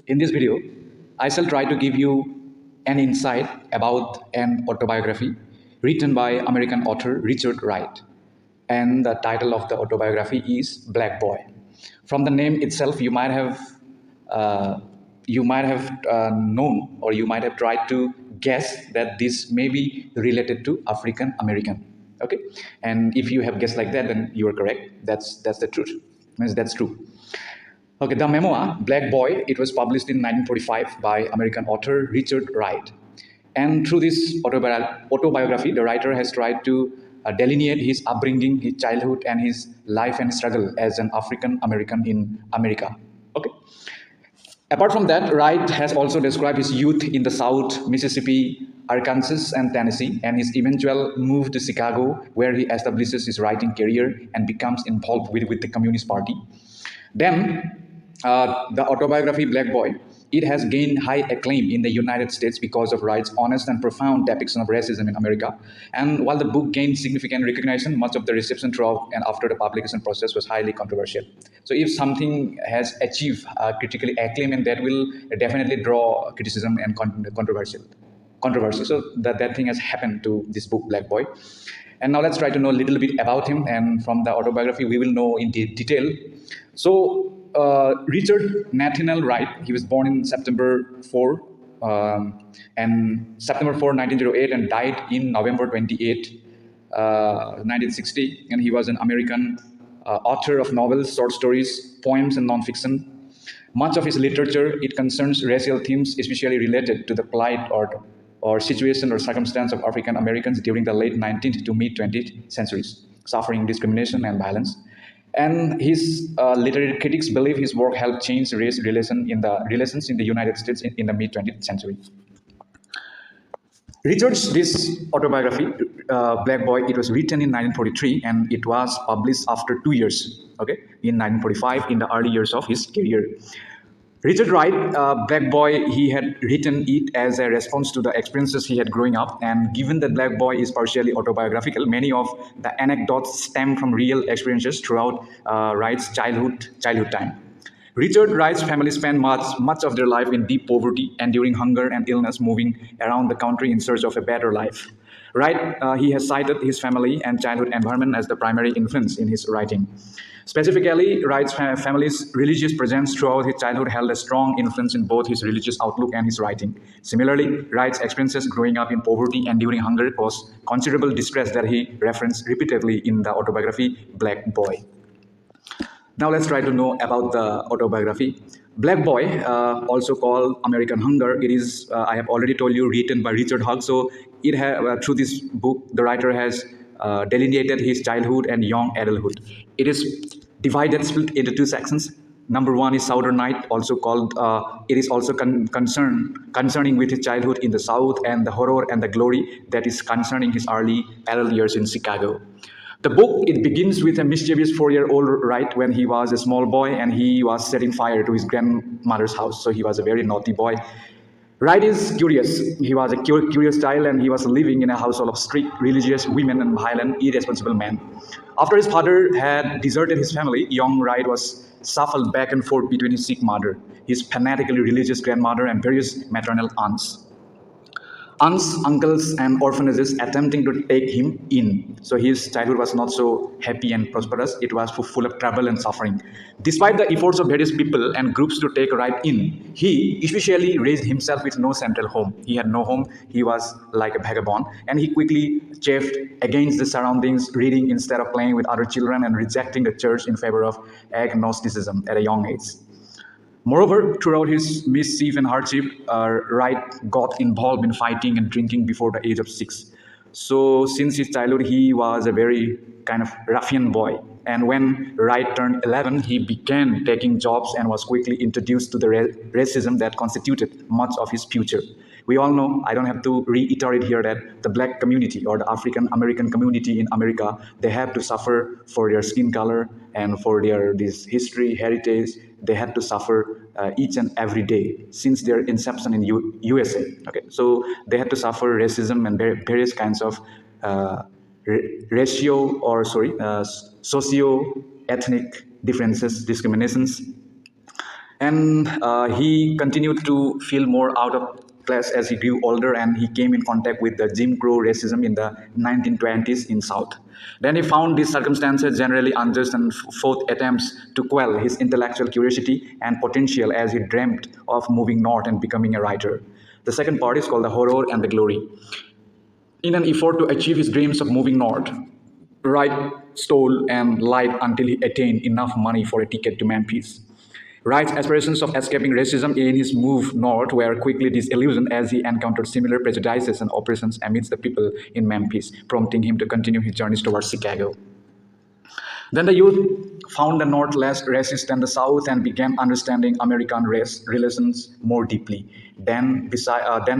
In this video, I shall try to give you an insight about an autobiography written by American author Richard Wright. And the title of the autobiography is Black Boy. From the name itself, uh, known, or you might have tried to guess that this may be related to African American. Okay, and if you have guessed like that, then you are correct. That's the truth. Means that's true. Okay, the memoir, Black Boy, it was published in 1945 by American author Richard Wright. And through this autobiography, the writer has tried to delineate his upbringing, his childhood, and his life and struggle as an African American in America. Okay. Apart from that, Wright has also described his youth in the South, Mississippi, Arkansas, and Tennessee, and his eventual move to Chicago, where he establishes his writing career and becomes involved with the Communist Party. Then, the autobiography Black Boy, it has gained high acclaim in the United States because of Wright's honest and profound depiction of racism in America. And while the book gained significant recognition, much of the reception throughout and after the publication process was highly controversial. So if something has achieved critical acclaim, and that will definitely draw criticism and controversy. So that thing has happened to this book, Black Boy. And now let's try to know a little bit about him. And from the autobiography, we will know in detail. So Richard Nathaniel Wright, he was born in September 4, 1908, and died in November 28, 1960. And he was an American author of novels, short stories, poems, and nonfiction. Much of his literature, it concerns racial themes, especially related to the plight or situation or circumstance of African Americans during the late 19th to mid 20th centuries, suffering discrimination and violence. And his literary critics believe his work helped change race relations in the United States in the mid 20th century. Richard's this autobiography, Black Boy, it was written in 1943 and it was published after 2 years, okay, in 1945, in the early years of his career. Richard Wright, Black Boy, he had written it as a response to the experiences he had growing up. And given that Black Boy is partially autobiographical, many of the anecdotes stem from real experiences throughout Wright's childhood time. Richard Wright's family spent much of their life in deep poverty, enduring hunger and illness, moving around the country in search of a better life. Wright, he has cited his family and childhood environment as the primary influence in his writing. Specifically, Wright's family's religious presence throughout his childhood held a strong influence in both his religious outlook and his writing. Similarly, Wright's experiences growing up in poverty and during hunger caused considerable distress that he referenced repeatedly in the autobiography Black Boy. Now let's try to know about the autobiography. Black Boy, also called American Hunger, it is, I have already told you, written by Richard Hugg. So through this book, the writer has delineated his childhood and young adulthood. It is split into two sections. Number one is Southern Night, also called, it is also concerning with his childhood in the South, and the horror and the glory that is concerning his early adult years in Chicago. The book, it begins with a mischievous 4-year-old Wright when he was a small boy and he was setting fire to his grandmother's house. So he was a very naughty boy. Wright is curious. He was a curious child and he was living in a household of strict religious women and violent, irresponsible men. After his father had deserted his family, young Wright was shuffled back and forth between his sick mother, his fanatically religious grandmother, and various maternal aunts. Aunts, uncles, and orphanages attempting to take him in. So his childhood was not so happy and prosperous. It was full of trouble and suffering. Despite the efforts of various people and groups to take Wright in, he especially raised himself with no central home. He had no home. He was like a vagabond. And he quickly chafed against the surroundings, reading instead of playing with other children, and rejecting the church in favor of agnosticism at a young age. Moreover, throughout his mischief and hardship, Wright got involved in fighting and drinking before the age of 6. So since his childhood, he was a very kind of ruffian boy. And when Wright turned 11, he began taking jobs and was quickly introduced to the racism that constituted much of his future. We all know, I don't have to reiterate here, that the black community or the African American community in America, they have to suffer for their skin color and for this history, heritage. They had to suffer each and every day since their inception in USA. Okay, so they had to suffer racism and various kinds of socio-ethnic differences, discriminations. And he continued to feel more out of place as he grew older, and he came in contact with the Jim Crow racism in the 1920s in South. Then he found these circumstances generally unjust and fought attempts to quell his intellectual curiosity and potential as he dreamt of moving north and becoming a writer. The second part is called The Horror and the Glory. In an effort to achieve his dreams of moving north, Wright stole and lied until he attained enough money for a ticket to Memphis. Wright's aspirations of escaping racism in his move north were quickly disillusioned as he encountered similar prejudices and oppressions amidst the people in Memphis, prompting him to continue his journeys towards Chicago. Then the youth found the North less racist than the South and began understanding American race relations more deeply. Then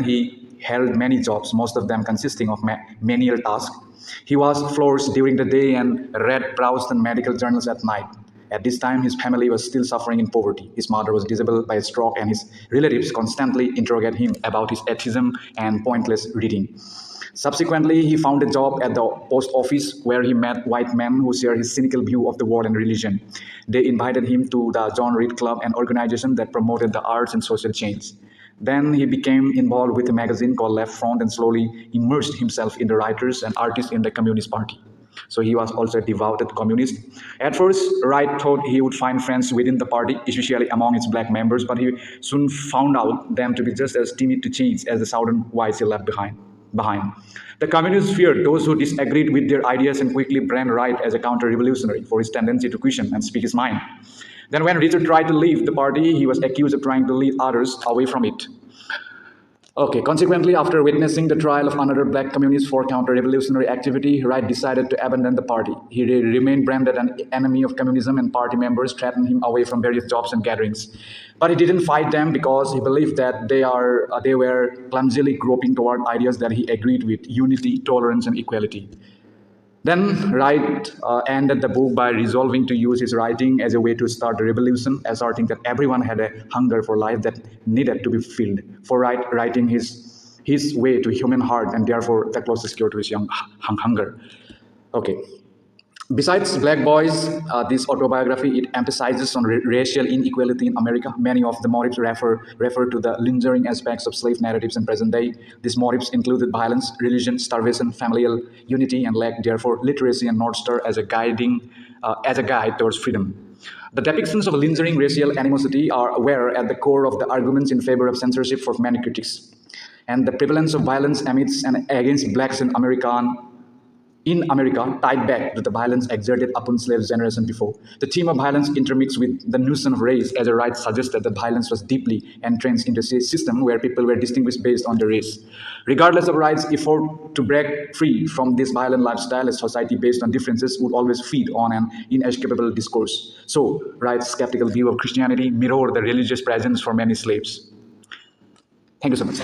he held many jobs, most of them consisting of menial tasks. He was floors during the day and read browsed and medical journals at night. At this time, his family was still suffering in poverty. His mother was disabled by a stroke, and his relatives constantly interrogated him about his atheism and pointless reading. Subsequently, he found a job at the post office where he met white men who shared his cynical view of the world and religion. They invited him to the John Reed Club, an organization that promoted the arts and social change. Then he became involved with a magazine called Left Front and slowly immersed himself in the writers and artists in the Communist Party. So he was also a devoted communist. At first, Wright thought he would find friends within the party, especially among its black members, but he soon found out them to be just as timid to change as the southern whites he left behind. The communists feared those who disagreed with their ideas and quickly branded Wright as a counter-revolutionary for his tendency to question and speak his mind. Then when Richard tried to leave the party, he was accused of trying to lead others away from it. Okay, consequently, after witnessing the trial of another black communist for counter-revolutionary activity, Wright decided to abandon the party. He remained branded an enemy of communism, and party members threatened him away from various jobs and gatherings. But he didn't fight them because he believed that they were clumsily groping toward ideas that he agreed with: unity, tolerance, and equality. Then Wright ended the book by resolving to use his writing as a way to start a revolution, asserting that everyone had a hunger for life that needed to be filled. For Wright, writing his way to human heart, and therefore the closest cure to his young hunger. Okay. Besides Black Boys, this autobiography, it emphasizes on racial inequality in America. Many of the motives refer to the lingering aspects of slave narratives in present day. These motives included violence, religion, starvation, familial unity, and lack, therefore, literacy and North Star as a guide towards freedom. The depictions of lingering racial animosity were at the core of the arguments in favor of censorship for many critics. And the prevalence of violence amidst and against blacks in America tied back to the violence exerted upon slaves generation before. The theme of violence intermixed with the notion of race, as a Wright suggested that violence was deeply entrenched into a system where people were distinguished based on their race. Regardless of Wright's effort to break free from this violent lifestyle, a society based on differences would always feed on an inescapable discourse. So, Wright's skeptical view of Christianity mirrored the religious presence for many slaves. Thank you so much.